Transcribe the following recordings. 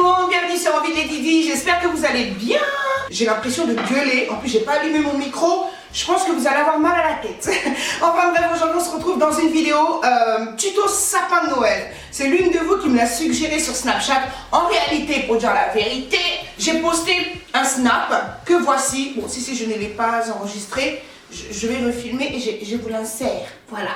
monde, bienvenue sur Envie de Didi, j'espère que vous allez bien. J'ai l'impression de gueuler, en plus j'ai pas allumé mon micro, je pense que vous allez avoir mal à la tête. Enfin bref, aujourd'hui on se retrouve dans une vidéo tuto sapin de Noël. C'est l'une de vous qui me l'a suggéré sur Snapchat. En réalité, pour dire la vérité, j'ai posté un snap que voici. Bon, si je ne l'ai pas enregistré, je vais le filmer et je vous l'insère, voilà.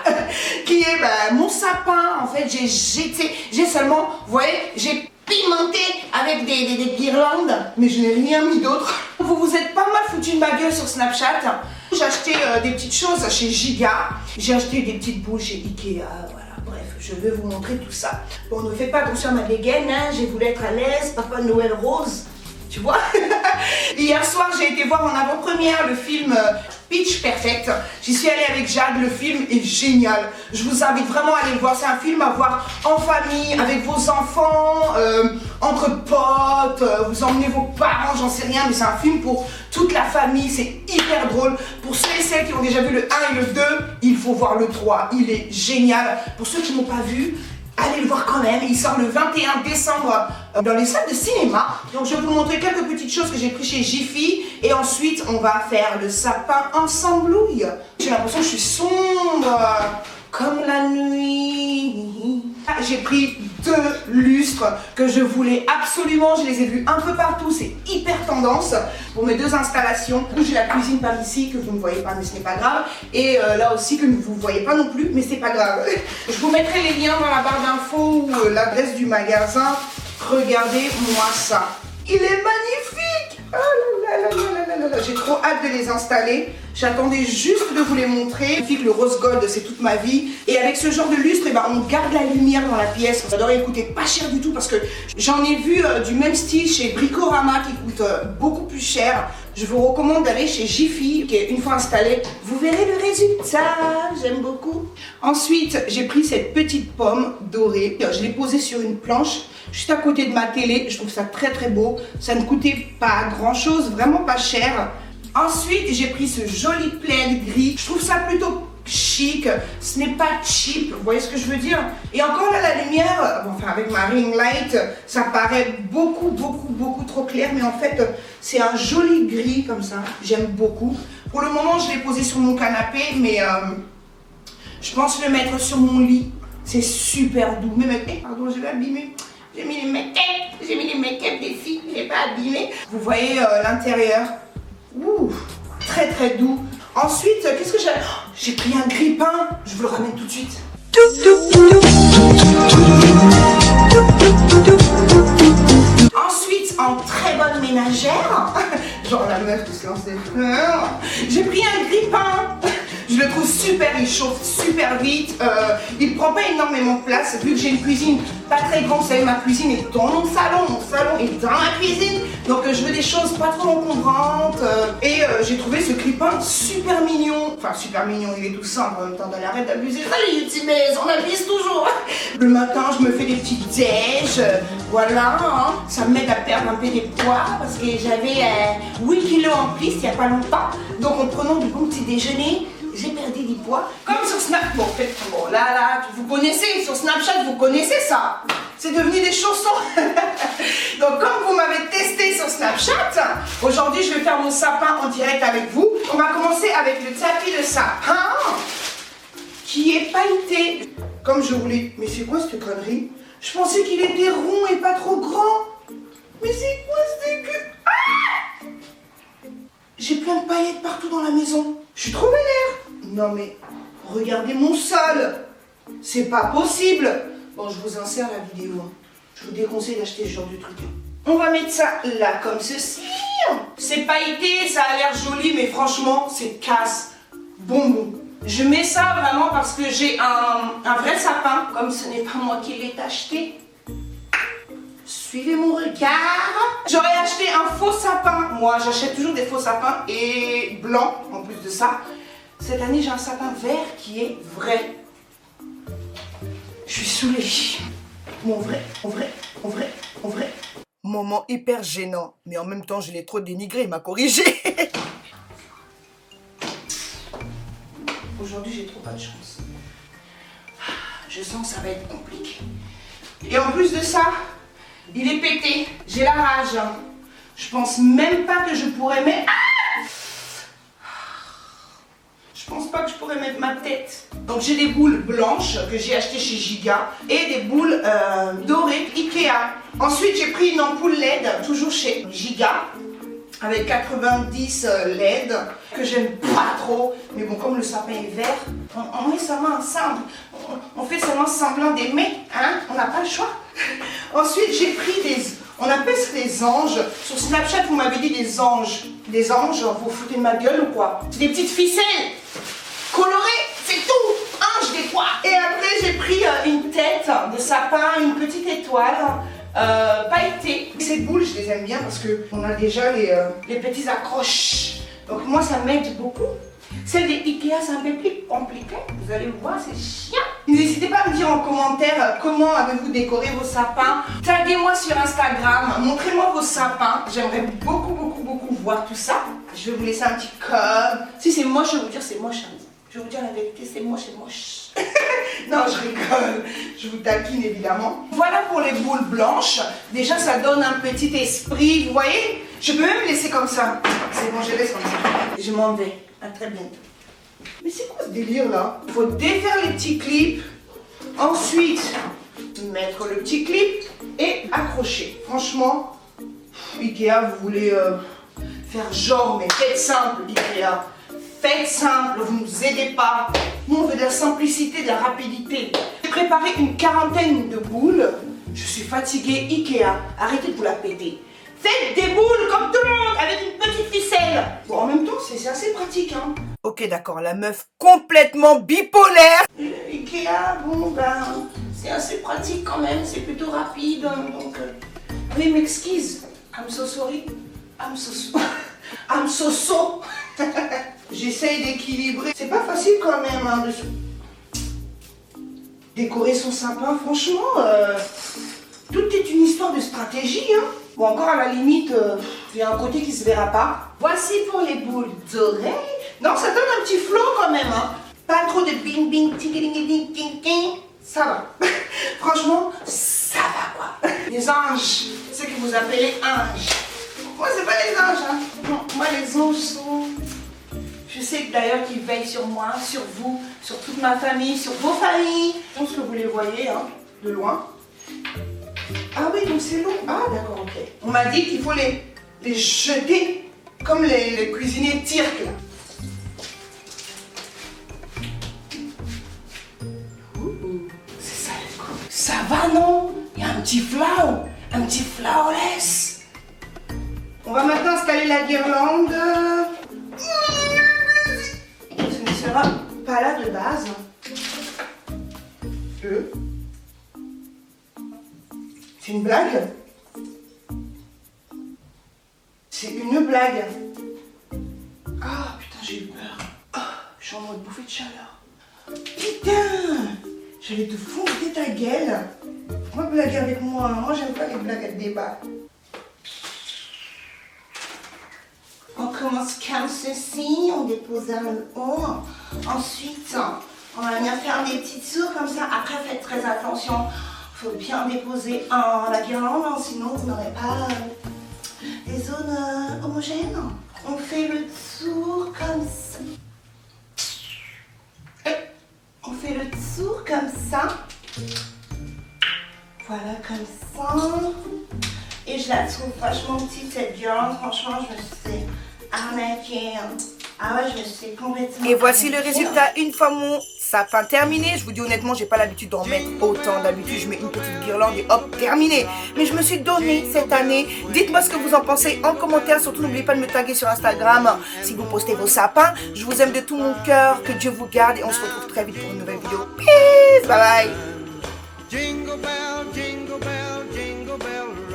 Qui est mon sapin, en fait, j'ai jeté, j'ai seulement, vous voyez, j'ai pimenté avec des guirlandes, mais je n'ai rien mis d'autre. Vous vous êtes pas mal foutu de ma gueule sur Snapchat. J'ai acheté des petites choses chez Giga, j'ai acheté des petites boules chez Ikea, voilà. Bref, je vais vous montrer tout ça. Bon, ne faites pas attention à ma dégaine, hein, j'ai voulu être à l'aise, Papa Noël rose. Tu vois. Hier soir, j'ai été voir en avant-première le film Pitch Perfect. J'y suis allée avec Jade, le film est génial. Je vous invite vraiment à aller le voir. C'est un film à voir en famille, avec vos enfants, entre potes, vous emmenez vos parents, j'en sais rien, mais c'est un film pour toute la famille, c'est hyper drôle. Pour ceux et celles qui ont déjà vu le 1 et le 2, il faut voir le 3, il est génial. Pour ceux qui ne l'ont pas vu, allez le voir quand même, il sort le 21 décembre dans les salles de cinéma. Donc je vais vous montrer quelques petites choses que j'ai pris chez Jiffy. Et ensuite on va faire le sapin ensemblouille. J'ai l'impression que je suis sombre comme la nuit. J'ai pris 2 lustres que je voulais absolument, je les ai vus un peu partout, c'est hyper tendance. Pour mes 2 installations, j'ai la cuisine par ici que vous ne voyez pas mais ce n'est pas grave. Et là aussi que vous ne voyez pas non plus mais c'est pas grave. Je vous mettrai les liens dans la barre d'infos ou l'adresse du magasin. Regardez-moi ça. Il est magnifique. Oh là là là là là là. J'ai trop hâte de les installer. J'attendais juste de vous les montrer. Le rose gold, c'est toute ma vie. Et avec ce genre de lustre, on garde la lumière dans la pièce. Ça devrait coûter pas cher du tout parce que j'en ai vu du même style chez Bricorama qui coûte beaucoup plus cher. Je vous recommande d'aller chez Jiffy, qui est une fois installé, vous verrez le résultat. J'aime beaucoup. Ensuite, j'ai pris cette petite pomme dorée. Je l'ai posée sur une planche juste à côté de ma télé. Je trouve ça très très beau. Ça ne coûtait pas grand chose, vraiment pas cher. Ensuite, j'ai pris ce joli plaid gris. Je trouve ça plutôt chic. Ce n'est pas cheap, vous voyez ce que je veux dire? Et encore là, la lumière, bon, enfin avec ma ring light, ça paraît beaucoup trop clair. Mais en fait, c'est un joli gris comme ça. J'aime beaucoup. Pour le moment, je l'ai posé sur mon canapé, mais je pense le mettre sur mon lit. C'est super doux. Mais pardon, je vais abîmer. J'ai mis les make-up des filles, je n'ai pas abîmé. Vous voyez l'intérieur. Ouh, très très doux. Ensuite, qu'est-ce que j'ai? Oh, j'ai pris un grille-pain. Je vous le ramène tout de suite. Ensuite, en très bonne ménagère, genre la meuf qui se lance des fleurs, j'ai pris un grille-pain. Je le trouve super, il chauffe super vite, il prend pas énormément de place vu que j'ai une cuisine pas très grande. Vous savez, ma cuisine est dans mon salon est dans ma cuisine, donc je veux des choses pas trop encombrantes. Et j'ai trouvé ce grille-pain super mignon, enfin super mignon, il est tout simple en même temps, arrête d'abuser. Allez youtubeuses, on abuse toujours. Le matin je me fais des petites déj, voilà, hein. Ça m'aide à perdre un peu des poids parce que j'avais 8 kilos en plus il y a pas longtemps, donc en prenant du bon petit déjeuner, j'ai perdu du poids. Comme sur Snapchat. Bon, bon, là, vous connaissez, sur Snapchat, vous connaissez ça. C'est devenu des chaussons. Donc, comme vous m'avez testé sur Snapchat, aujourd'hui, je vais faire mon sapin en direct avec vous. On va commencer avec le tapis de sapin qui est pailleté. Comme je voulais. Mais c'est quoi cette connerie? Je pensais qu'il était rond et pas trop grand. Mais c'est quoi ce dégueu? Ah! J'ai plein de paillettes partout dans la maison. Je suis trop vénère. Non mais, regardez mon sol. C'est pas possible. Bon, je vous insère la vidéo. Je vous déconseille d'acheter ce genre de truc. On va mettre ça là, comme ceci. C'est pailleté, ça a l'air joli, mais franchement, c'est casse bonbon. Je mets ça vraiment parce que j'ai un vrai sapin, comme ce n'est pas moi qui l'ai acheté. Suivez mon regard. J'aurais acheté un faux sapin. Moi, j'achète toujours des faux sapins et blancs en plus de ça. Cette année, j'ai un sapin vert qui est vrai. Je suis saoulée. Mon vrai. Moment hyper gênant. Mais en même temps, je l'ai trop dénigré. Il m'a corrigé. Aujourd'hui, j'ai trop pas de chance. Je sens que ça va être compliqué. Et en plus de ça, Il est pété. J'ai la rage. Je pense même pas que je pourrais mettre... Je pense pas que je pourrais mettre ma tête. Donc j'ai des boules blanches que j'ai achetées chez Giga et des boules dorées Ikea. Ensuite j'ai pris une ampoule LED, toujours chez Giga, avec 90 LED, que j'aime pas trop. Mais bon, comme le sapin est vert, on met seulement ensemble. On fait seulement semblant d'aimer, hein? On n'a pas le choix. Ensuite j'ai pris des... On appelle ça des anges. Sur Snapchat, vous m'avez dit des anges. Des anges, vous foutez de ma gueule ou quoi? C'est des petites ficelles colorées, c'est tout. Ange des quoi. Et après, j'ai pris une tête de sapin, une petite étoile pailletée. Ces boules, je les aime bien parce qu'on a déjà les petits accroches. Donc moi, ça m'aide beaucoup. Celle des Ikea, c'est un peu plus compliqué. Vous allez voir, c'est chiant. N'hésitez pas à me dire en commentaire comment avez-vous décoré vos sapins. Taguez-moi sur Instagram, montrez-moi vos sapins. J'aimerais beaucoup voir tout ça. Je vais vous laisser un petit code. Si c'est moche, je vais vous dire c'est moche. Je vais vous dire la vérité, c'est moche, c'est moche. Non, je rigole. Je vous taquine évidemment. Voilà pour les boules blanches. Déjà, ça donne un petit esprit. Vous voyez? Je peux même laisser comme ça. C'est bon, je laisse comme ça. Je m'en vais. À très bientôt. Mais c'est quoi ce délire là? Il faut défaire les petits clips, ensuite mettre le petit clip et accrocher. Franchement, Ikea, vous voulez faire genre, mais faites simple Ikea. Faites simple, vous ne nous aidez pas. Nous on veut de la simplicité, de la rapidité. J'ai préparé une quarantaine de boules. Je suis fatiguée Ikea, arrêtez de vous la péter. Faites des boules comme tout le monde, avec une petite ficelle. Bon, en même temps, c'est assez pratique, hein. Ok, d'accord, la meuf complètement bipolaire. Ikea, bon, ben, c'est assez pratique quand même, c'est plutôt rapide, hein, donc... Oui, m'excuse. I'm so sorry. I'm so so. J'essaye d'équilibrer. C'est pas facile quand même, hein, de décorer son sapin, franchement, tout est une histoire de stratégie, hein. Bon, encore à la limite, il y a un côté qui se verra pas. Voici pour les boules dorées. Non, ça donne un petit flow quand même, hein. Pas trop de bing bing, ting ting ting ting. Ça va. Franchement, ça va quoi. Les anges, ce que vous appelez anges. Moi, c'est pas les anges, hein. Non, moi, les anges sont... Je sais d'ailleurs qu'ils veillent sur moi, sur vous, sur toute ma famille, sur vos familles. Je pense que vous les voyez, hein, de loin. Ah oui, donc c'est long. Ah d'accord, ok. On m'a dit qu'il faut les jeter comme les cuisiniers turcs. C'est ça les coups. Ça va non? Il y a un petit flowerless. On va maintenant installer la guirlande. Ce ne sera pas là de base. C'est une blague? C'est une blague. Ah putain, j'ai eu peur. Ah, je suis en mode bouffée de chaleur. Putain, j'allais te foncer ta gueule. Pourquoi blaguer avec moi? Moi j'aime pas les blagues à débat. On commence comme ceci, on dépose un haut. Ensuite, on va venir faire des petits tours comme ça. Après, faites très attention. Il faut bien déposer la guirlande, sinon vous n'aurez pas des zones homogènes. On fait le tour comme ça. On fait le tour comme ça. Voilà, comme ça. Et je la trouve vachement petite cette guirlande. Franchement, je me suis arnaquée. Ah ouais, je me suis complètement... Et voici le résultat une fois mon sapin terminé. Je vous dis honnêtement, j'ai pas l'habitude d'en mettre autant. D'habitude, je mets une petite guirlande et hop, terminé. Mais je me suis donnée cette année. Dites-moi ce que vous en pensez en commentaire. Surtout, n'oubliez pas de me taguer sur Instagram si vous postez vos sapins. Je vous aime de tout mon cœur. Que Dieu vous garde et on se retrouve très vite pour une nouvelle vidéo. Peace, bye bye.